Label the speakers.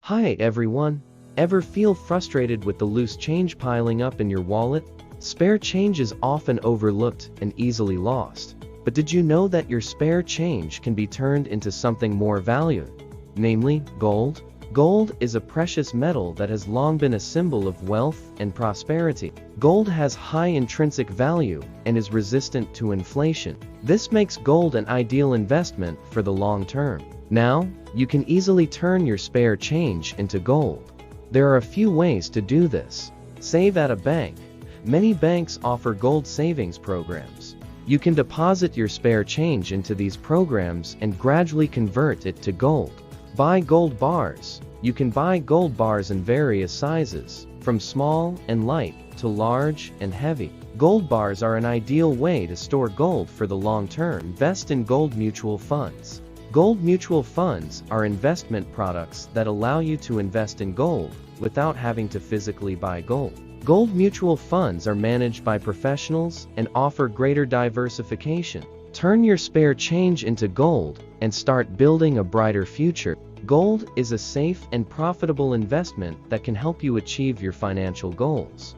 Speaker 1: Hi everyone. Ever feel frustrated with the loose change piling up in your wallet? Spare change is often overlooked and easily lost. But did you know that your spare change can be turned into something more valuable? Namely, gold? Gold is a precious metal that has long been a symbol of wealth and prosperity. Gold has high intrinsic value and is resistant to inflation. This makes gold an ideal investment for the long term. Now, you can easily turn your spare change into gold. There are a few ways to do this. Save at a bank. Many banks offer gold savings programs. You can deposit your spare change into these programs and gradually convert it to gold. Buy gold bars. You can buy gold bars in various sizes, from small and light to large and heavy. Gold bars are an ideal way to store gold for the long term. Invest in gold mutual funds. Gold mutual funds are investment products that allow you to invest in gold without having to physically buy gold. Gold mutual funds are managed by professionals and offer greater diversification. Turn your spare change into gold and start building a brighter future. Gold is a safe and profitable investment that can help you achieve your financial goals.